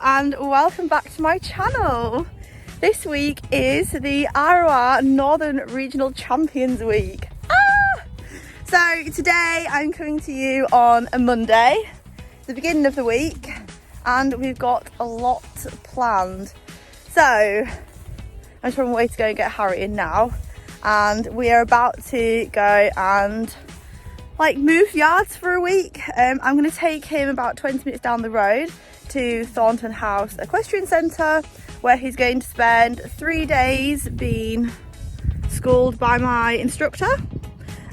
and welcome back to my channel. This week is the ROR Northern Regional Champions Week. So today I'm coming to you on a Monday, the beginning of the week, and we've got a lot planned. So I'm just on my way to go and get Harry in now, and we are about to go and move yards for a week. I'm going to take him about 20 minutes down the road to Thornton House Equestrian Centre, where he's going to spend 3 days being schooled by my instructor.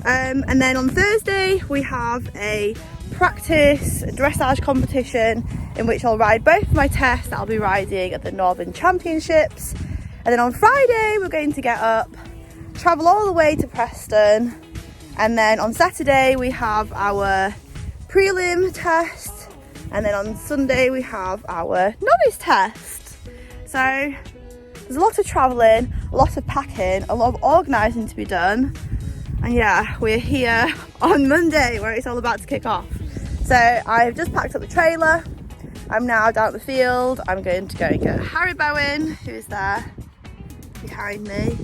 And then on Thursday we have a practice dressage competition in which I'll ride both of my tests that I'll be riding at the Northern Championships. And then on Friday we're going to get up, travel all the way to Preston, and then on Saturday we have our prelim test, and then on Sunday we have our novice test. So there's a lot of travelling, a lot of packing, a lot of organising to be done. And yeah, we're here on Monday where it's all about to kick off. So I've just packed up the trailer. I'm now down at the field. I'm going to go and get Harry Bowen, who is there behind me.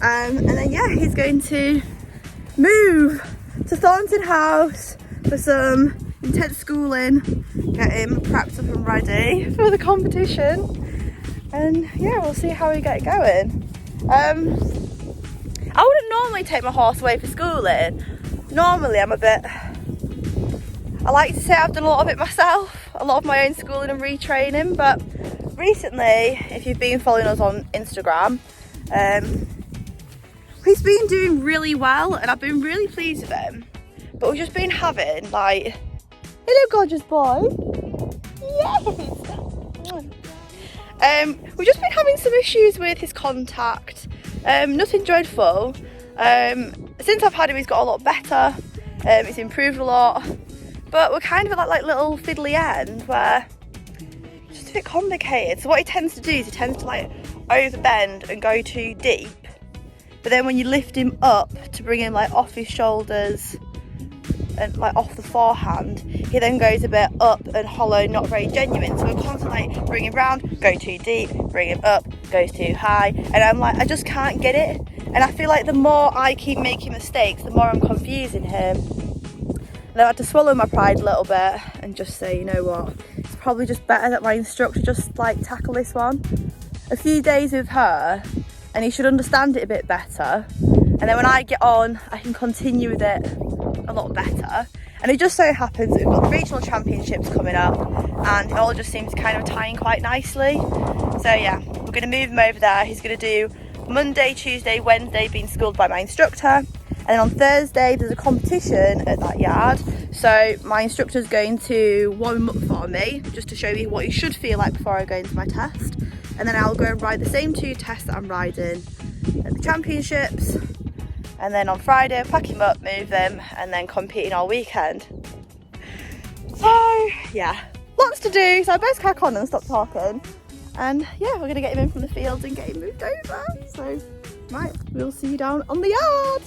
And then yeah, he's going to move to Thornton House for some intense schooling, get him prepped up and ready for the competition. And yeah, we'll see how we get going. I wouldn't normally take my horse away for schooling. Normally I like to say I've done a lot of it myself, a lot of my own schooling and retraining, but recently, if you've been following us on Instagram, he's been doing really well and I've been really pleased with him. But we've just been having hello gorgeous boy, yes! We've just been having some issues with his contact. Nothing dreadful. Since I've had him, he's got a lot better. He's improved a lot, but we're kind of at like little fiddly end where it's just a bit complicated. So what he tends to do is he tends to overbend and go too deep, but then when you lift him up to bring him off his shoulders and off the forehand, he then goes a bit up and hollow, not very genuine. So we're constantly bring him round, go too deep, bring him up, goes too high, and I'm I just can't get it. And I feel like the more I keep making mistakes, the more I'm confusing him. And I had to swallow my pride a little bit and just say, you know what, it's probably just better that my instructor just tackle this one a few days with her, and he should understand it a bit better. And then when I get on, I can continue with it a lot better. And it just so happens that we've got the regional championships coming up, and it all just seems kind of tying quite nicely. So yeah, we're going to move him over there. He's going to do Monday, Tuesday, Wednesday being schooled by my instructor, and then on Thursday there's a competition at that yard. So my instructor's going to warm him up for me, just to show me what he should feel like before I go into my test. And then I'll go and ride the same 2 tests that I'm riding at the championships. And then on Friday, pack him up, move him, and then competing all weekend. So yeah, lots to do. So I best crack on and stop talking. And yeah, we're gonna get him in from the fields and get him moved over. So right, we'll see you down on the yard.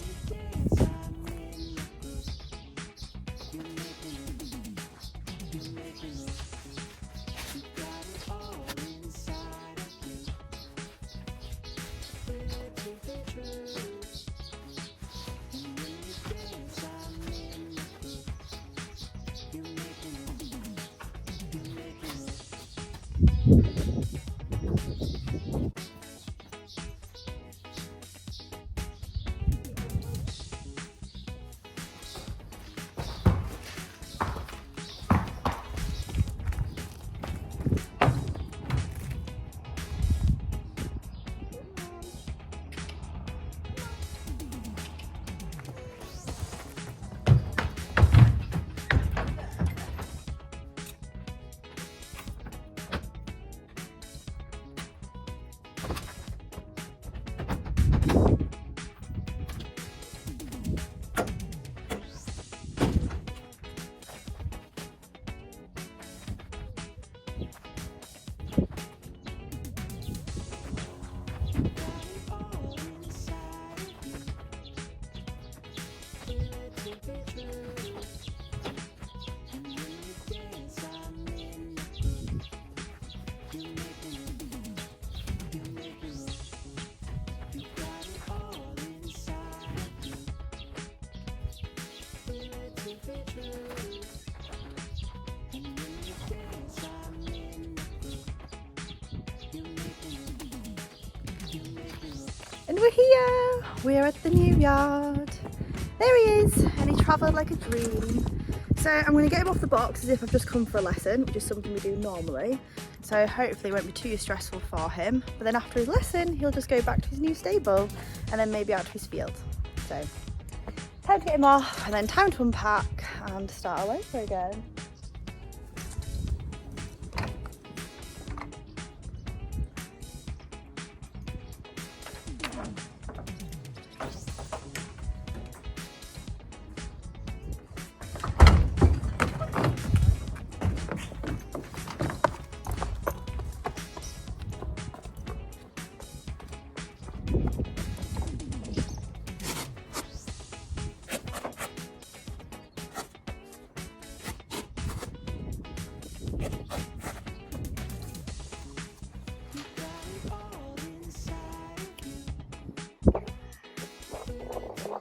we're here. We're at the new yard. There he is, and he travelled like a dream. So I'm going to get him off the box as if I've just come for a lesson, which is something we do normally. So hopefully it won't be too stressful for him. But then after his lesson, he'll just go back to his new stable and then maybe out to his field. So time to get him off and then time to unpack and start all over again.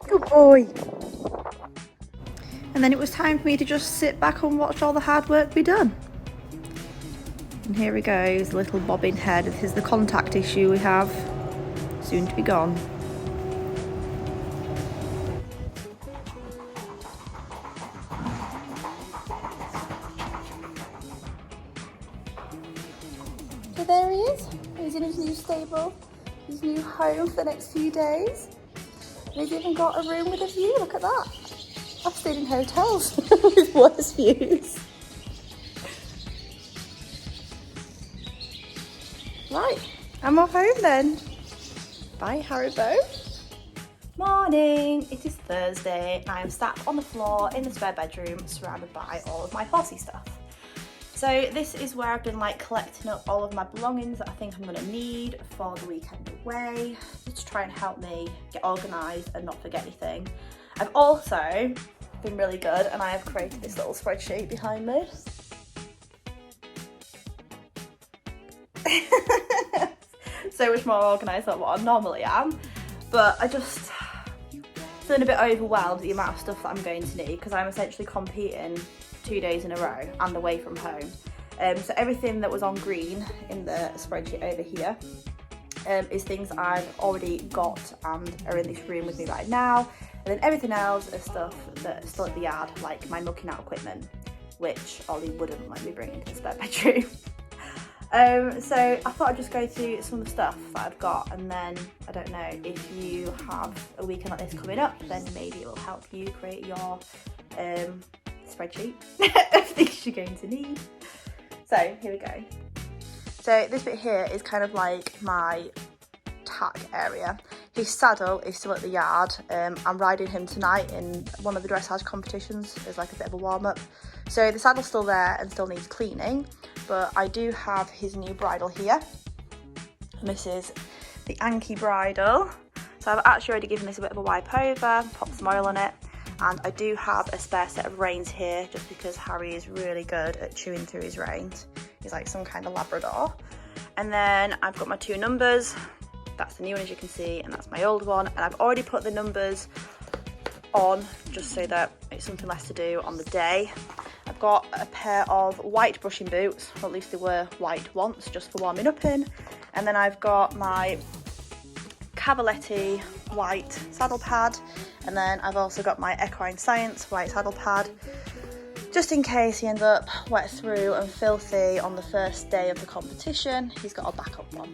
Good boy. And then it was time for me to just sit back and watch all the hard work be done. And here he goes, little bobbing head. This is the contact issue we have, soon to be gone. So there he is. He's in his new stable, his new home for the next few days. He's even got a room with a view, look at that. I've stayed in hotels with worse views. Right, I'm off home then. Bye, Haribo. Morning, it is Thursday. I am sat on the floor in the spare bedroom surrounded by all of my horsey stuff. So this is where I've been like collecting up all of my belongings that I think I'm gonna need for the weekend away, just to try and help me get organised and not forget anything. I've also been really good and I have created this little spreadsheet behind me. So much more organised than what I normally am, but I just feeling a bit overwhelmed at the amount of stuff that I'm going to need because I'm essentially competing 2 days in a row and away from home. So everything that was on green in the spreadsheet over here is things I've already got and are in this room with me right now. And then everything else is stuff that is still at the yard, like my milking out equipment, which Ollie wouldn't let me bring into the spare bedroom. So I thought I'd just go through some of the stuff that I've got, and then I don't know, if you have a weekend like this coming up, then maybe it will help you create your spreadsheet of things you're going to need. So here we go. So this bit here is kind of like my tack area. His saddle is still at the yard. I'm riding him tonight in one of the dressage competitions as like a bit of a warm-up. So the saddle's still there and still needs cleaning, but I do have his new bridle here. And this is the Aintree bridle. So I've actually already given this a bit of a wipe over, popped some oil on it, and I do have a spare set of reins here just because Harry is really good at chewing through his reins. He's like some kind of Labrador. And then I've got my 2 numbers. That's the new one, as you can see, and that's my old one. And I've already put the numbers on just so that it's something less to do on the day. I've got a pair of white brushing boots, or at least they were white once, just for warming up in. And then I've got my Cavaletti white saddle pad, and then I've also got my Equine Science white saddle pad, just in case he ends up wet through and filthy on the first day of the competition. He's got a backup one.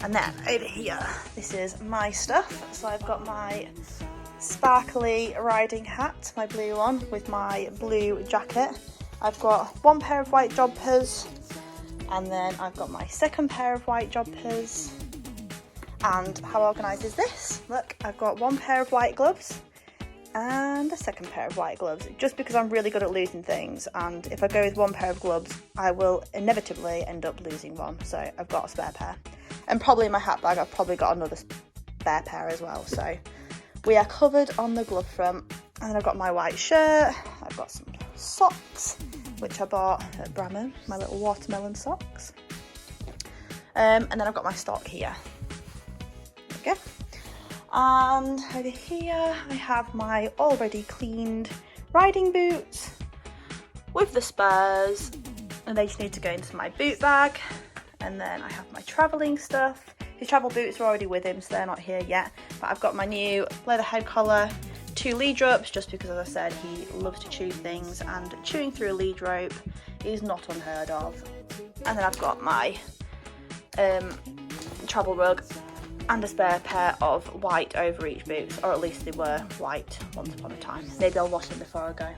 And then over here, this is my stuff. So I've got my sparkly riding hat, my blue one, with my blue jacket. I've got 1 pair of white jodhpurs, and then I've got my 2nd pair of white jodhpurs. And how organised is this? Look, I've got 1 pair of white gloves and a 2nd pair of white gloves, just because I'm really good at losing things, and if I go with 1 pair of gloves, I will inevitably end up losing one, so I've got a spare pair. And probably in my hat bag, I've probably got another spare pair as well, so we are covered on the glove front. And then I've got my white shirt, I've got some socks, which I bought at Bramham, my little watermelon socks. And then I've got my stock here. There we go. And over here I have my already cleaned riding boots with the spurs, and they just need to go into my boot bag. And then I have my travelling stuff. His travel boots are already with him, so they're not here yet. But I've got my new leather head collar, 2 lead ropes, just because, as I said, he loves to chew things, and chewing through a lead rope is not unheard of. And then I've got my travel rug and a spare pair of white over-reach boots, or at least they were white once upon a time. Maybe I'll wash them before I go.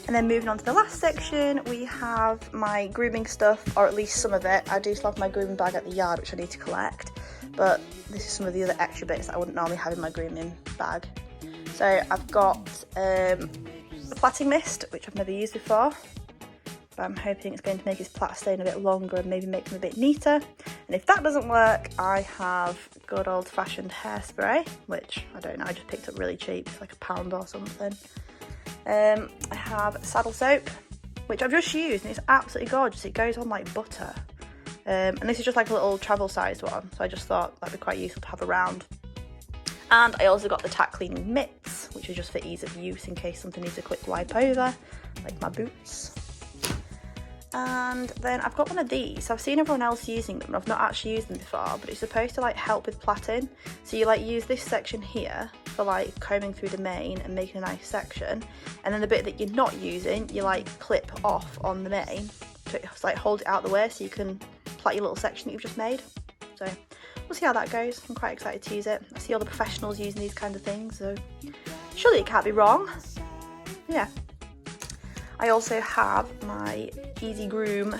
And then moving on to the last section, we have my grooming stuff, or at least some of it. I do still have my grooming bag at the yard, which I need to collect, but this is some of the other extra bits that I wouldn't normally have in my grooming bag. So I've got a plaiting mist, which I've never used before, but I'm hoping it's going to make his plait stain a bit longer and maybe make them a bit neater. And if that doesn't work, I have good old-fashioned hairspray, which I don't know, I just picked up really cheap, it's like £1 or something. I have saddle soap, which I've just used, and it's absolutely gorgeous. It goes on like butter. And this is just like a little travel sized one, so I just thought that'd be quite useful to have around. And I also got the tack cleaning mitts, which are just for ease of use in case something needs a quick wipe over, like my boots. And then I've got one of these. So I've seen everyone else using them, and I've not actually used them before, but it's supposed to like help with plaiting. So you like use this section here for like combing through the mane and making a nice section, and then the bit that you're not using, you like clip off on the mane to like hold it out the way so you can plait your little section that you've just made. So we'll see how that goes. I'm quite excited to use it. I see all the professionals using these kind of things, so surely it can't be wrong. Yeah. I also have my Easy Groom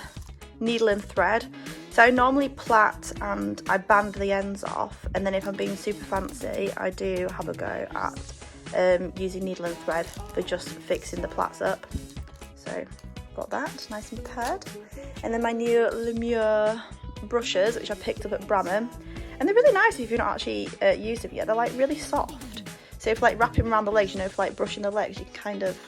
needle and thread. So I normally plait and I band the ends off, and then if I'm being super fancy, I do have a go at using needle and thread for just fixing the plaits up. So got that nice and paired. And then my new Lemure brushes, which I picked up at Bramham, and they're really nice if you've not actually used them yet. They're like really soft. So if like wrapping around the legs, you know, for like brushing the legs, you can kind of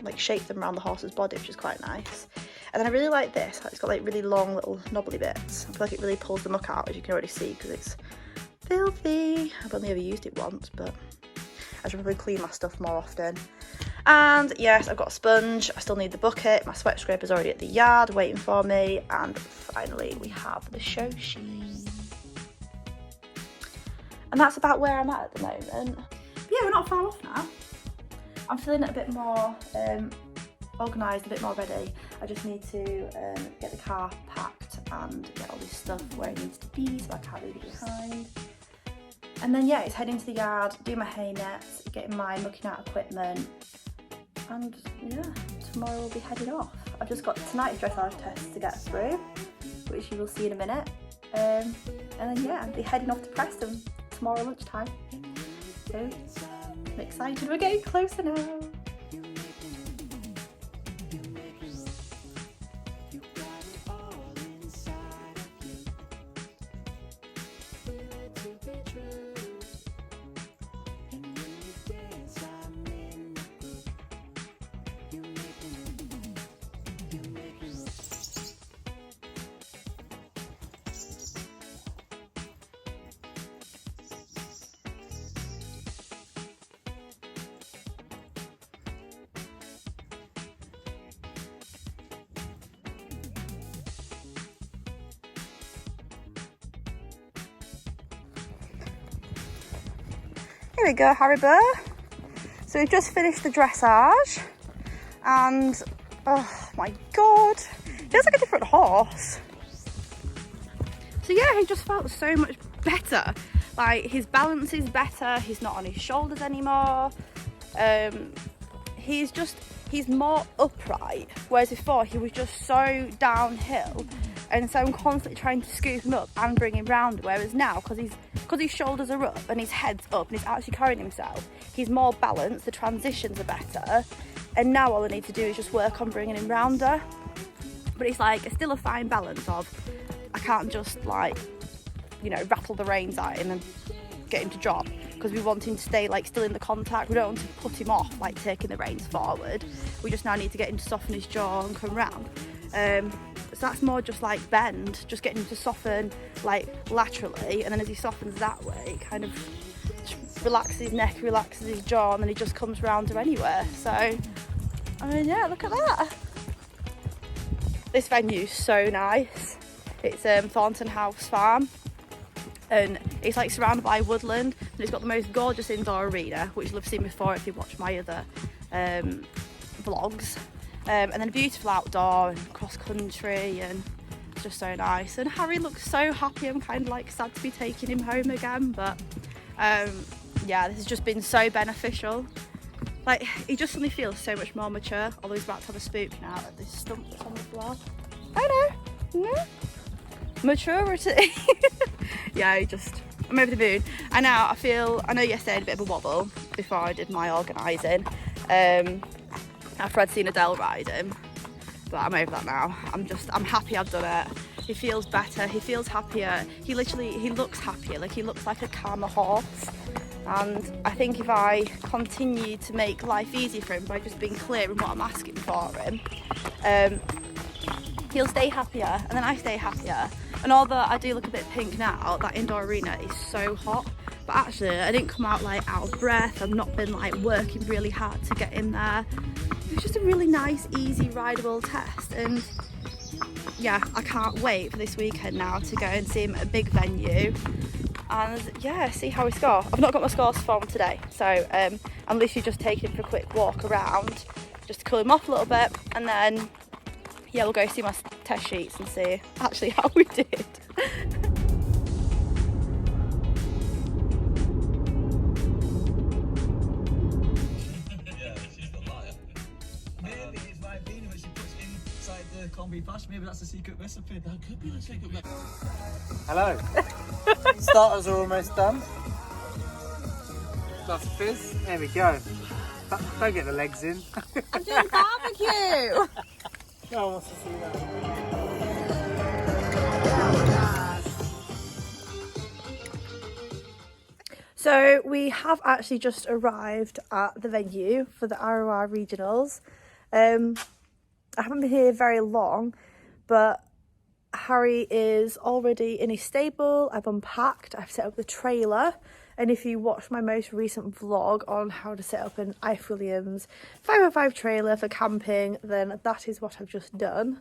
like shape them around the horse's body, which is quite nice. And then I really like this. It's got like really long little knobbly bits. I feel like it really pulls the muck out, as you can already see, because it's filthy. I've only ever used it once, but I should probably clean my stuff more often. And yes, I've got a sponge. I still need the bucket. My sweat scraper's already at the yard waiting for me. And finally, we have the show sheet. And that's about where I'm at the moment. But yeah, we're not far off now. I'm feeling a bit more organised, a bit more ready. I just need to get the car packed and get all this stuff where it needs to be so I can't leave it behind. And then yeah, it's heading to the yard, do my hay nets, getting my mucking out equipment, and yeah, tomorrow we'll be heading off. I've just got tonight's dressage test to get through, which you will see in a minute. And then yeah, I'll be heading off to Preston tomorrow lunchtime. So I'm excited, we're getting closer now. Here we go, Harry Burr. So we've just finished the dressage, and oh my god, he feels like a different horse. So yeah, he just felt so much better. Like his balance is better, he's not on his shoulders anymore. He's more upright, whereas before he was just so downhill, and so I'm constantly trying to scoop him up and bring him round, whereas now, because his shoulders are up and his head's up and he's actually carrying himself, he's more balanced, the transitions are better, and now all I need to do is just work on bringing him rounder. But it's like, it's still a fine balance of, I can't just like, you know, rattle the reins at him and get him to drop, because we want him to stay like still in the contact. We don't want to put him off like taking the reins forward. We just now need to get him to soften his jaw and come round. So that's more just like bend, just getting him to soften like laterally, and then as he softens that way, it kind of relaxes his neck, relaxes his jaw, and then he just comes round to anywhere. So, I mean, yeah, look at that. This venue's so nice. It's Thornton House Farm, and it's like surrounded by woodland, and it's got the most gorgeous indoor arena, which you'll have seen before if you watch my other vlogs, and then a beautiful outdoor and cross country, and it's just so nice. And Harry looks so happy. I'm kind of like sad to be taking him home again, but yeah, this has just been so beneficial. Like, he just suddenly feels so much more mature, although he's about to have a spook now at this stump that's on the floor. I know, no, maturity. Yeah, I'm over the moon. And now I know yesterday I had a bit of a wobble before I did my organising, after I'd seen Adele riding, but I'm over that now. I'm happy I've done it. He feels better, he feels happier, he looks happier, like he looks like a calmer horse. And I think if I continue to make life easy for him by just being clear in what I'm asking for him, he'll stay happier, and then I stay happier. And although I do look a bit pink now, that indoor arena is so hot, but actually I didn't come out like out of breath. I've not been like working really hard to get in there. It was just a really nice, easy, rideable test, and yeah, I can't wait for this weekend now to go and see him at a big venue and yeah, see how we score. I've not got my scores from today, so I'm literally just taking him for a quick walk around just to cool him off a little bit, and then yeah, we'll go see my test sheets and see actually how we did. Maybe that's the secret recipe. That could be the secret recipe. Hello. Starters are almost done. Glass of fizz. There we go. Don't get the legs in. I'm doing barbecue! No one wants to see that. So we have actually just arrived at the venue for the ROR regionals. I haven't been here very long, but Harry is already in his stable. I've unpacked, I've set up the trailer, and if you watch my most recent vlog on how to set up an Ifor Williams 505 trailer for camping, then that is what I've just done.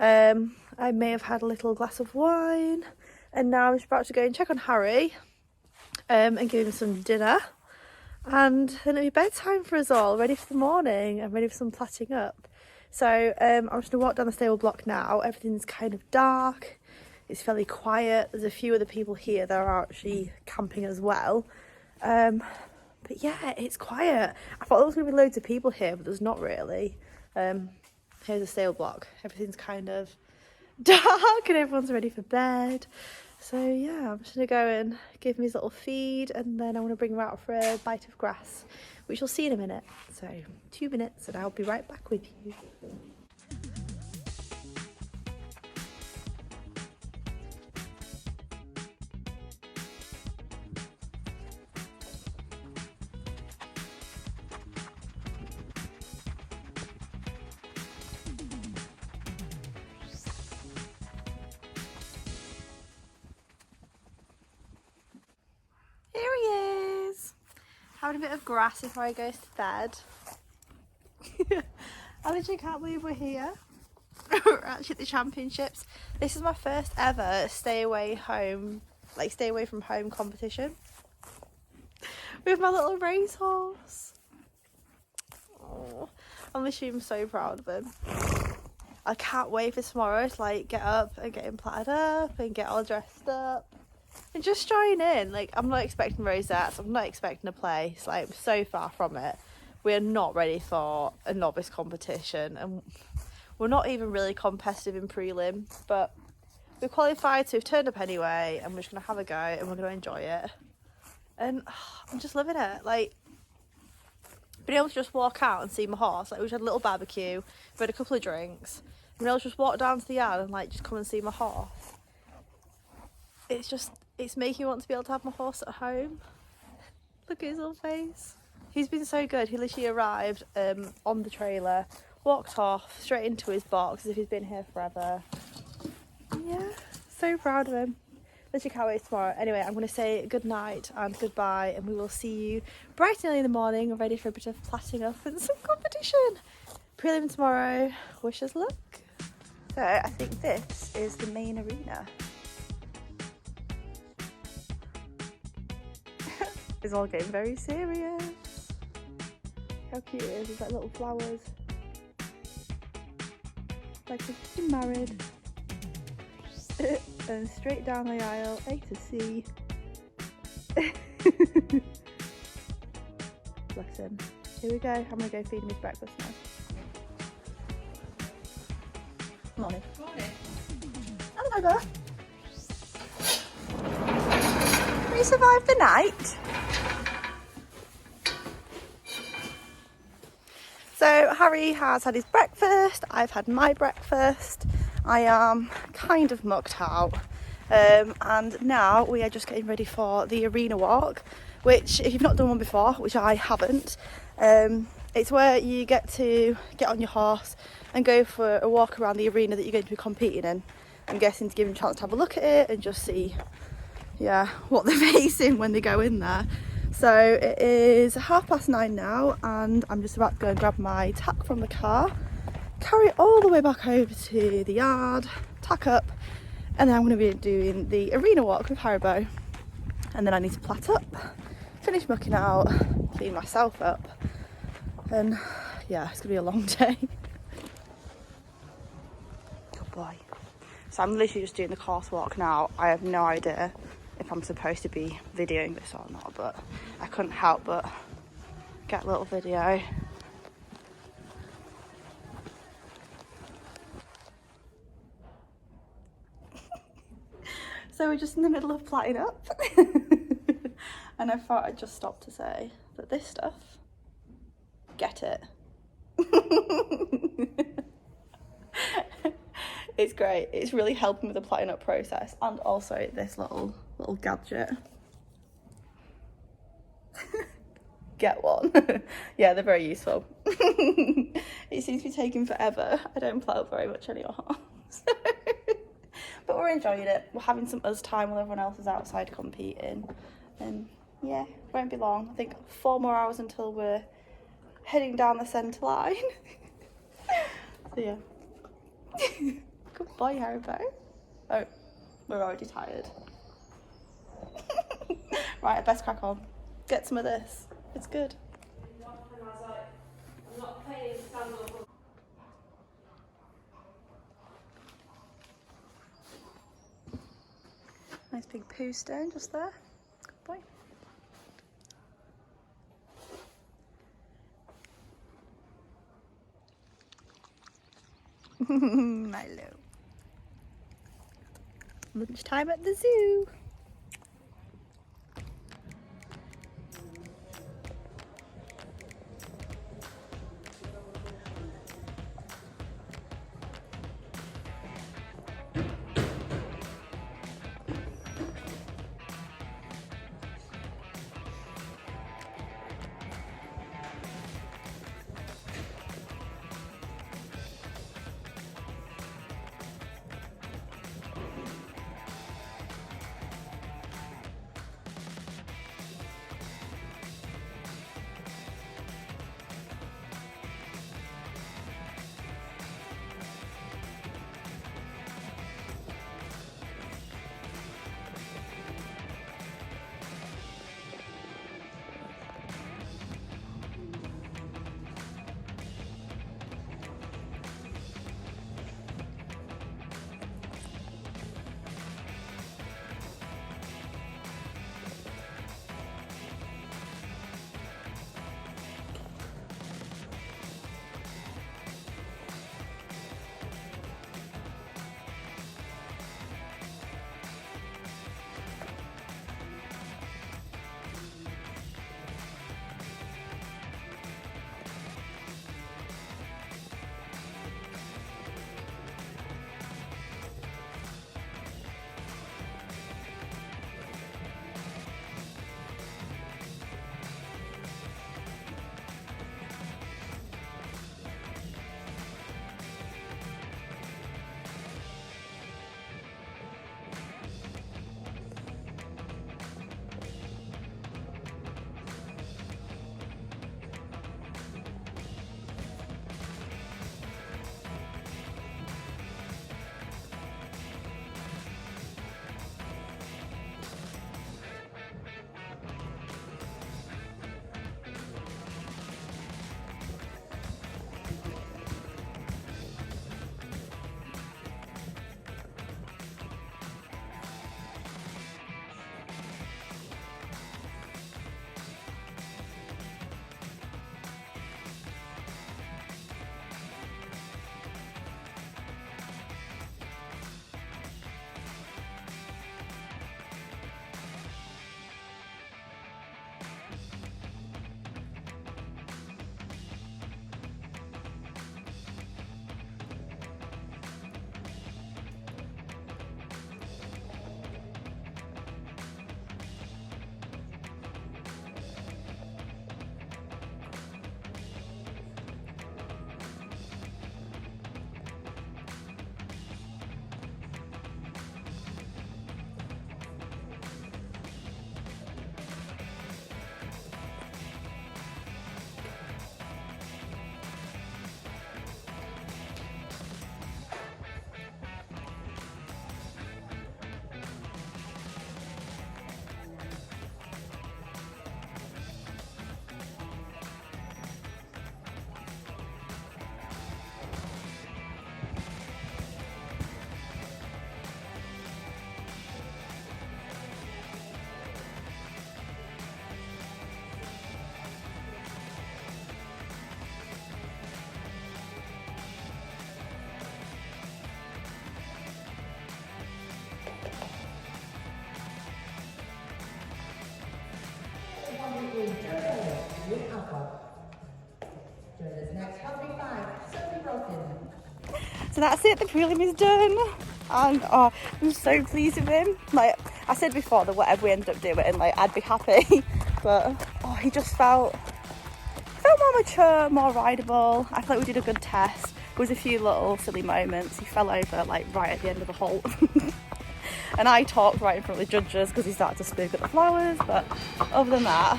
I may have had a little glass of wine, and now I'm just about to go and check on Harry and give him some dinner, and then it'll be bedtime for us all, ready for the morning and ready for some plaiting up. So I'm just going to walk down the stable block now. Everything's kind of dark, it's fairly quiet, there's a few other people here that are actually camping as well. But yeah, it's quiet. I thought there was going to be loads of people here, but there's not really. Here's the stable block, everything's kind of dark and everyone's ready for bed. So yeah, I'm just going to go and give him his little feed, and then I want to bring him out for a bite of grass, which you'll see in a minute. So 2 minutes and I'll be right back with you. Here he is, having a bit of grass before I go to bed. I literally can't believe we're here. We're actually at the championships. This is my first ever stay away from home competition with my little racehorse. Oh, I'm so proud of him. I can't wait for tomorrow to like get up and get him plaited up and get all dressed up and just join in. Like, I'm not expecting rosettes, I'm not expecting a place, like I'm so far from it. We're not ready for a novice competition, and we're not even really competitive in prelim, but we're qualified, so we've turned up anyway, and we're just going to have a go and we're going to enjoy it. And I'm just loving it. Like, being able to just walk out and see my horse. Like, we just had a little barbecue, we had a couple of drinks, being able to just walk down to the yard and like just come and see my horse. It's making me want to be able to have my horse at home. Look at his little face. He's been so good. He literally arrived on the trailer, walked off straight into his box as if he's been here forever. Yeah, so proud of him. Literally can't wait tomorrow. Anyway, I'm going to say good night and goodbye, and we will see you bright and early in the morning, ready for a bit of plaiting up and some competition. Prelim tomorrow. Wish us luck. So I think this is the main arena. is all getting very serious. How cute it is, there's like little flowers. Like they're married. And straight down the aisle, A to C. Bless him. Here we go, I'm gonna go feed him his breakfast now. Morning. Morning. Hello, Bubba. We survived the night. So Harry has had his breakfast, I've had my breakfast. I am kind of mucked out, and now we are just getting ready for the arena walk, which if you've not done one before, which I haven't, it's where you get to get on your horse and go for a walk around the arena that you're going to be competing in. I'm guessing to give them a chance to have a look at it and just see, yeah, what they're facing when they go in there. So it is 9:30 now, and I'm just about to go and grab my tack from the car, carry it all the way back over to the yard, tack up, and then I'm going to be doing the arena walk with Haribo. And then I need to plait up, finish mucking out, clean myself up, and yeah, it's going to be a long day. Good boy. So I'm literally just doing the course walk now. I have no idea if I'm supposed to be videoing this or not, but I couldn't help but get a little video. So we're just in the middle of plaiting up. And I thought I'd just stop to say that this stuff, get it. It's great. It's really helping with the plaiting up process, and also this little gadget. Get one. Yeah, they're very useful. It seems to be taking forever. I don't plait up very much anymore. But we're enjoying it. We're having some us time while everyone else is outside competing. And yeah, won't be long. I think 4 more hours until we're heading down the centre line. So yeah. Good boy, Haribo. Oh, we're already tired. Right, I best crack on. Get some of this. It's good. Nice big poo stone just there. Good boy. Milo. Lunchtime at the zoo. So that's it, the prelim is done. And oh, I'm so pleased with him. Like I said before, that whatever we ended up doing, like I'd be happy. But oh, he just felt more mature, more rideable. I felt like we did a good test. There was a few little silly moments. He fell over like right at the end of the halt. And I talked right in front of the judges because he started to spook at the flowers. But other than that,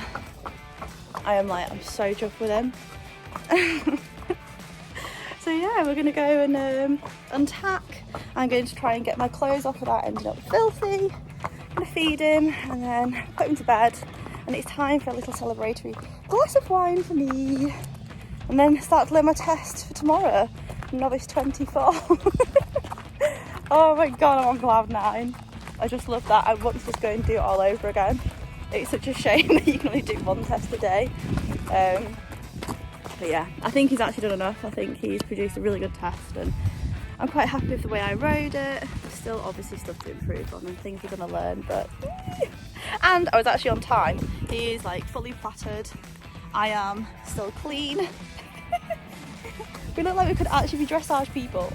I'm so chuffed with him. So yeah, we're gonna go and untack. I'm going to try and get my clothes off without ending up filthy. I'm gonna feed him and then put him to bed. And it's time for a little celebratory glass of wine for me. And then start to learn my test for tomorrow, novice 24. Oh my god, I'm on cloud 9. I just love that. I want to just go and do it all over again. It's such a shame that you can only do one test a day. But yeah, I think he's actually done enough. I think he's produced a really good test and I'm quite happy with the way I rode it. There's still obviously stuff to improve on and things we're gonna learn, but and I was actually on time. He is like fully plattered. I am still clean. We look like we could actually be dressage people.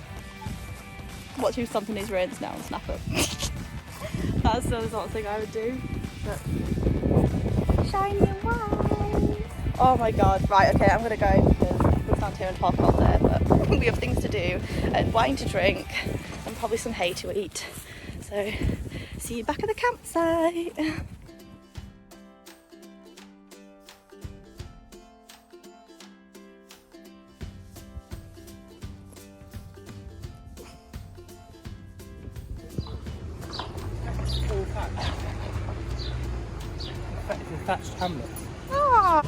Watch him stomp in his reins now and snap up. That's still the sort of thing I would do. But shiny and white. Oh my god, right, okay, I'm gonna go because we'll stand here and talk all day, but we have things to do and wine to drink and probably some hay to eat. So, see you back at the campsite. Thatched hamlet. Ah.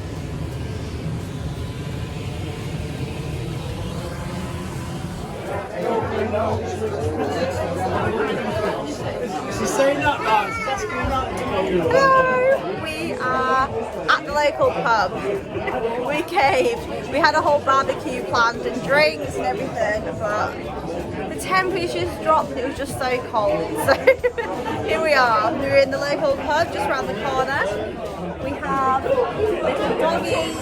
She's saying that, guys. She's asking that. Hello! We are at the local pub. We caved. We had a whole barbecue planned and drinks and everything, but the temperatures dropped and it was just so cold. So here we are. We're in the local pub just around the corner. We have little doggies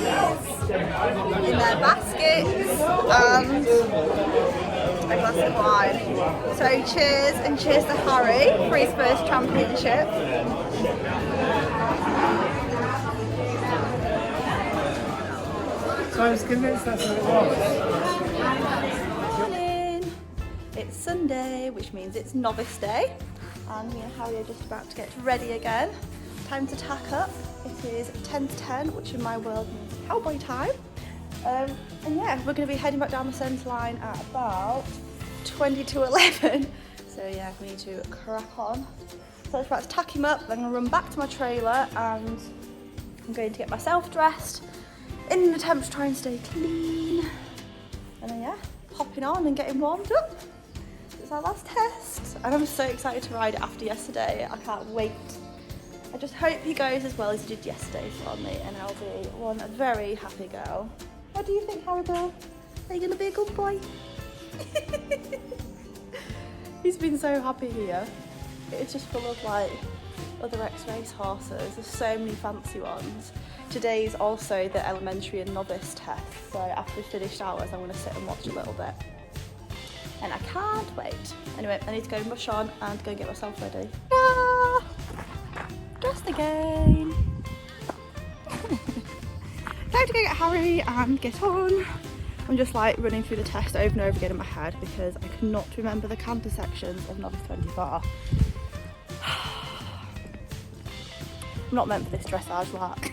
in their baskets and a glass of wine. So cheers, and cheers to Harry for his first championship. So I was convinced that's what it was. Morning. It's Sunday, which means it's novice day, and me and Harry are just about to get ready again. Time to tack up. It is 10 to 10, which in my world means cowboy time. And yeah, we're going to be heading back down the centre line at about 20 to 11. So yeah, we need to crack on. So I'm about to tack him up, then I'm going to run back to my trailer and I'm going to get myself dressed in an attempt to try and stay clean. And then yeah, popping on and getting warmed up. It's our last test. And I'm so excited to ride it after yesterday. I can't wait. I just hope he goes as well as he did yesterday for me and I'll be one very happy girl. What do you think, Haribel? Are you going to be a good boy? He's been so happy here. It's just full of like other ex-race horses. There's so many fancy ones. Today's also the elementary and novice test. So after we finished ours, I'm going to sit and watch a little bit. And I can't wait. Anyway, I need to go mush on and go and get myself ready. Ah! Dressed again. Time to go get Harry and get on. I'm just like running through the test over and over again in my head because I cannot remember the canter sections of novice 24. I'm not meant for this dressage lark.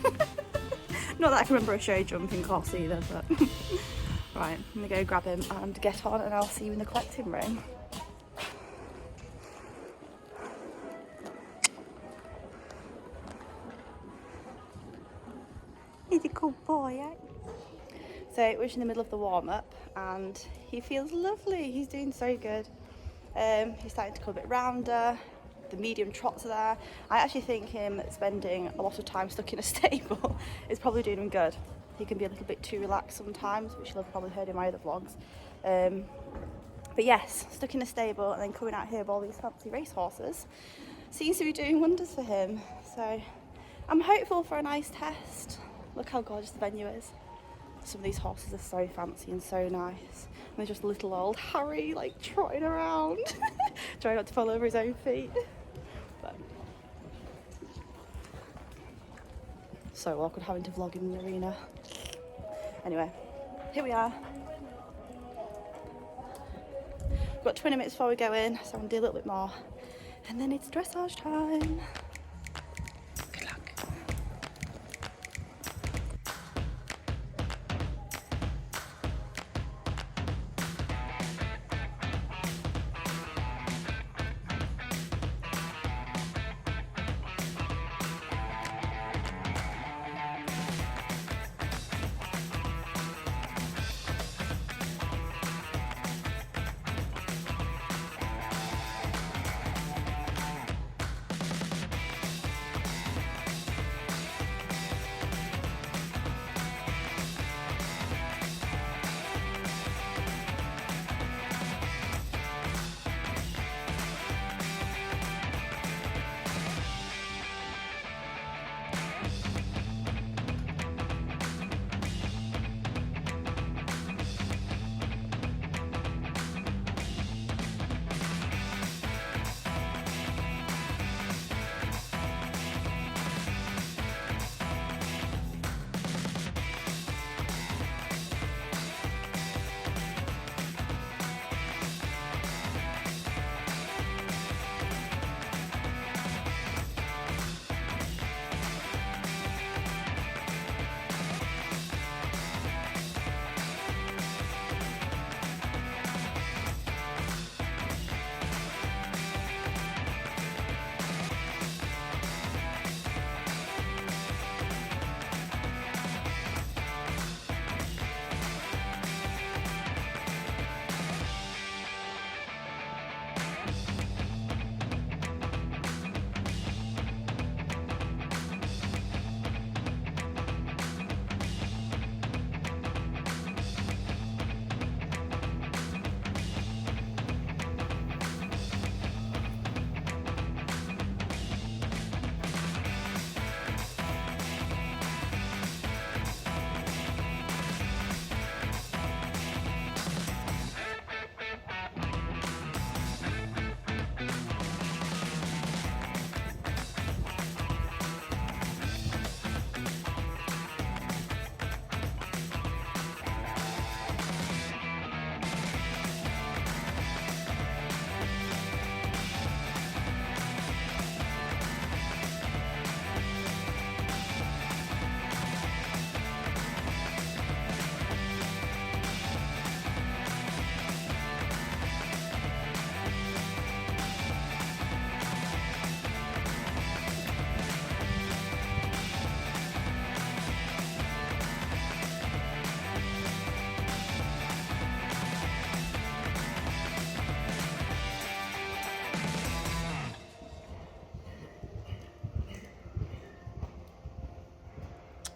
Not that I can remember a show jumping course either, but right, I'm gonna go grab him and get on and I'll see you in the collecting ring. He's a good boy, eh? So we're in the middle of the warm-up and he feels lovely. He's doing so good. He's starting to come a bit rounder. The medium trots are there. I actually think him spending a lot of time stuck in a stable is probably doing him good. He can be a little bit too relaxed sometimes, which you'll have probably heard in my other vlogs. But yes, stuck in a stable and then coming out here with all these fancy racehorses seems to be doing wonders for him. So I'm hopeful for a nice test. Look how gorgeous the venue is. Some of these horses are so fancy and so nice. And they're just little old Harry, like, trotting around, trying not to fall over his own feet. But so awkward having to vlog in the arena. Anyway, here we are. We've got 20 minutes before we go in, so I'm gonna do a little bit more. And then it's dressage time. Good luck.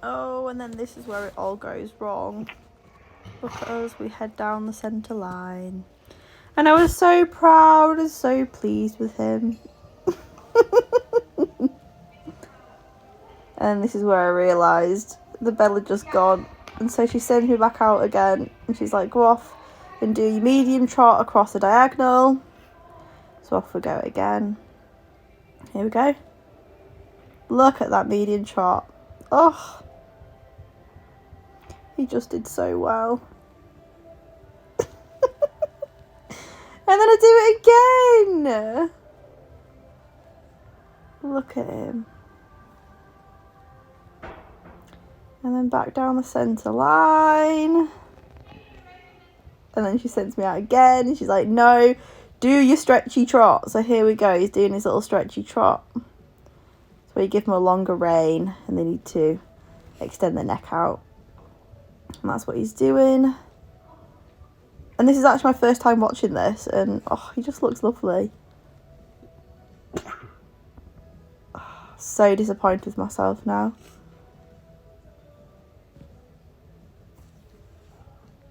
Oh, and then this is where it all goes wrong. Look at us, we head down the centre line. And I was so proud and so pleased with him. And this is where I realised the bell had just gone. And so she sends me back out again. And she's like, go off and do your medium trot across the diagonal. So off we go again. Here we go. Look at that medium trot. Oh. He just did so well. And then I do it again. Look at him. And then back down the centre line. And then she sends me out again. And she's like, no, do your stretchy trot. So here we go. He's doing his little stretchy trot. So you give them a longer rein. And they need to extend their neck out. And that's what he's doing. And this is actually my first time watching this. And oh, he just looks lovely. Oh, so disappointed with myself now.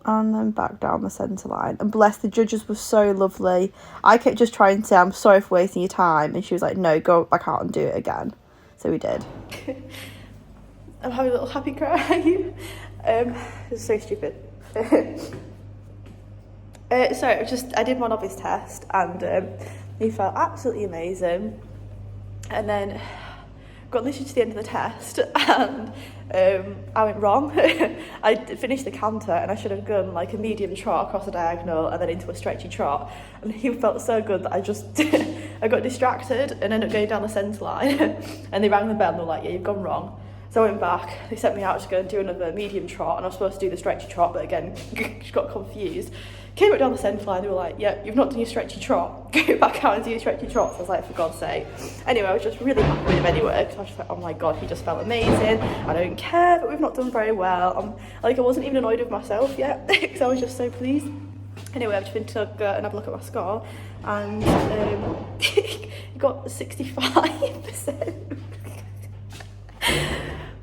And then back down the centre line. And bless, the judges were so lovely. I kept just trying to say, I'm sorry for wasting your time. And she was like, no, go back out and do it again. So we did. I'm having a little happy cry. It's so stupid. So I did my novice test and he felt absolutely amazing. And then got literally to the end of the test and I went wrong. I finished the canter and I should have gone like a medium trot across a diagonal and then into a stretchy trot. And he felt so good that I got distracted and ended up going down the centre line. And they rang the bell and they were like, yeah, you've gone wrong. So I went back, they sent me out to go and do another medium trot and I was supposed to do the stretchy trot, but again, just got confused. Came back down the centre line, they were like, yeah, you've not done your stretchy trot. Go back out and do your stretchy trot. So I was like, for God's sake. Anyway, I was just really happy with him anyway, because I was just like, oh my God, he just felt amazing. I don't care, but we've not done very well. I wasn't even annoyed with myself yet, because I was just so pleased. Anyway, I've just been to go and have a look at my score, and he got 65%.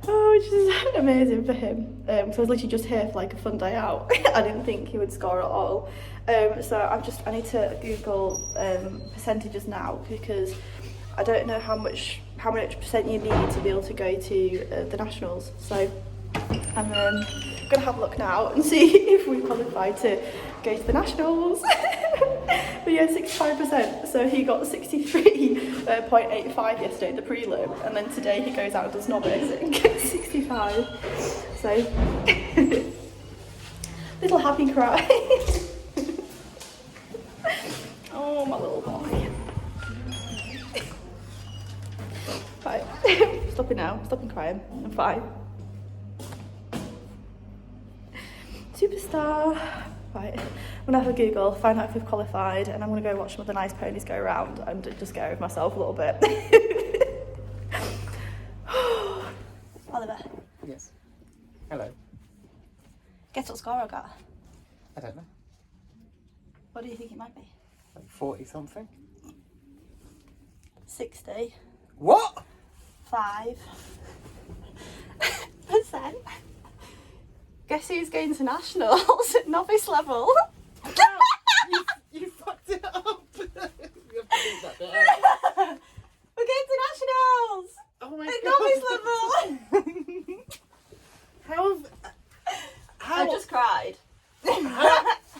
Oh, which is amazing for him. So I was literally just here for like a fun day out. I didn't think he would score at all. So I need to Google percentages now, because I don't know how much percent you need to be able to go to the nationals. So I'm gonna have a look now and see if we qualify to go to the nationals. But yeah, 65%. So he got 63.85 yesterday at the prelim, and then today he goes out and does novice and gets 65. So little happy cry. Oh, my little boy. Right, stopping now. Stopping crying. I'm fine. Superstar. Right, I'm gonna have a Google, find out if we've qualified, and I'm gonna go watch some of the nice ponies go around and just get over myself a little bit. Oliver. Yes. Hello. Guess what score I got? I don't know. What do you think it might be? Like 40 something? 60. What? 5%. Guess who's going to nationals at novice level? You fucked it up. You have to leave that bit out. We're going to nationals Oh my at God. novice level. How? I just cried.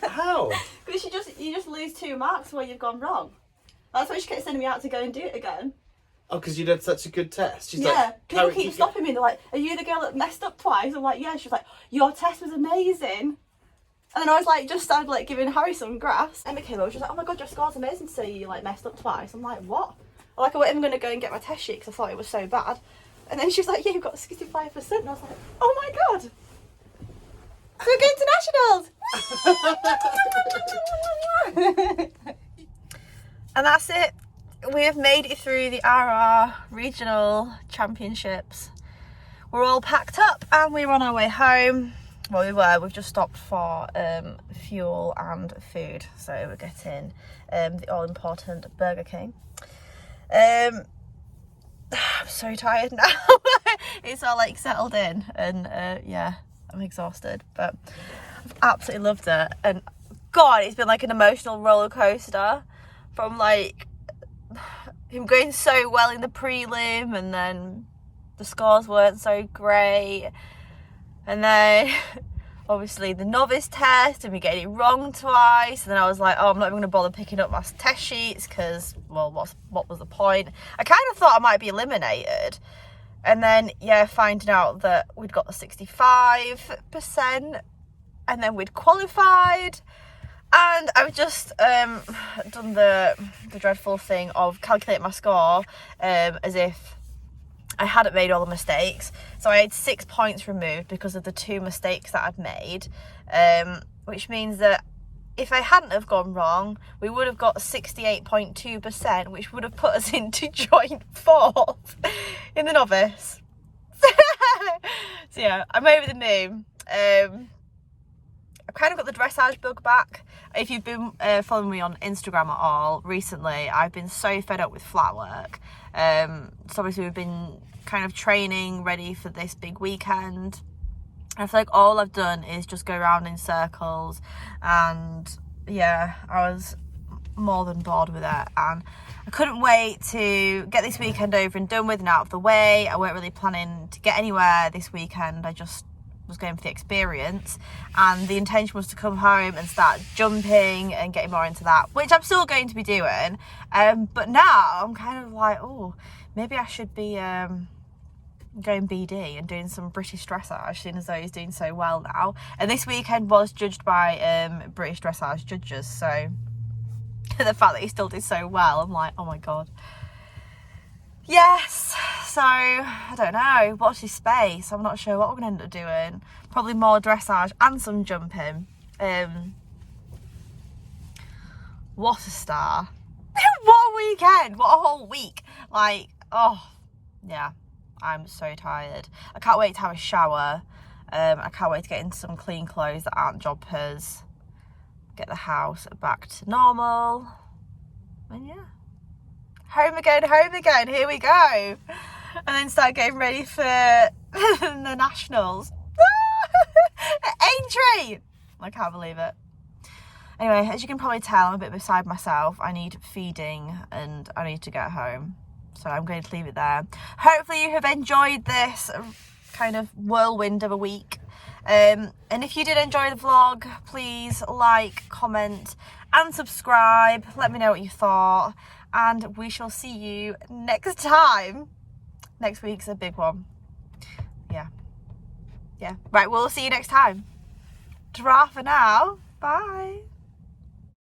How? Because you just lose 2 marks where you've gone wrong. That's why she kept sending me out to go and do it again. Oh, because you did such a good test. She's Yeah, like, people Carrie, keep stopping me. They're like, "Are you the girl that messed up twice?" I'm like, "Yeah." She's like, "Your test was amazing." And then I was like, just started like giving Harry some grass. Emma came over. She was like, "Oh my God, your score's amazing today. You like messed up twice." I'm like, "What?" Like I wasn't even going to go and get my test sheet because I thought it was so bad. And then she was like, "Yeah, you've got 65%." And I was like, "Oh my God, we're going to nationals!" And that's it. We have made it through the RR Regional Championships. We're all packed up and we're on our way home. Well, we've just stopped for fuel and food. So we're getting the all-important Burger King. I'm so tired now. It's all like settled in and yeah, I'm exhausted. But I've absolutely loved it. And God, it's been like an emotional roller coaster from like him going so well in the prelim and then the scores weren't so great, and then obviously the novice test and me getting it wrong twice, and then I was like, oh, I'm not even going to bother picking up my test sheets because, well, what was the point? I kind of thought I might be eliminated, and then yeah, finding out that we'd got the 65% and then we'd qualified. And I've just done the dreadful thing of calculating my score as if I hadn't made all the mistakes. So I had 6 points removed because of the 2 mistakes that I'd made, which means that if I hadn't have gone wrong, we would have got 68.2%, which would have put us into joint 4th in the novice. So yeah, I'm over the moon. I've kind of got the dressage bug back. If you've been following me on Instagram at all recently, I've been so fed up with flat work. So obviously we've been kind of training ready for this big weekend. I feel like all I've done is just go around in circles, and yeah, I was more than bored with it, and I couldn't wait to get this weekend over and done with and out of the way. I weren't really planning to get anywhere this weekend. I just was going for the experience, and the intention was to come home and start jumping and getting more into that, which I'm still going to be doing. But now I'm kind of like, oh, maybe I should be going BD and doing some British dressage, seeing as though he's doing so well now. And this weekend was judged by British dressage judges, so the fact that he still did so well, I'm like, oh my god. Yes, so I don't know, watch this space. I'm not sure what we're going to end up doing. Probably more dressage and some jumping. What a star. What a weekend, what a whole week. Like, oh yeah, I'm so tired. I can't wait to have a shower. I can't wait to get into some clean clothes that aren't jumpers, get the house back to normal, and yeah, home again, here we go. And then start getting ready for the nationals. Aintree! I can't believe it. Anyway, as you can probably tell, I'm a bit beside myself. I need feeding and I need to get home, so I'm going to leave it there. Hopefully you have enjoyed this kind of whirlwind of a week. And if you did enjoy the vlog, please like, comment and subscribe. Let me know what you thought, and we shall see you next time. Next week's a big one. Yeah, right, we'll see you next time. Ta-ra for now. Bye.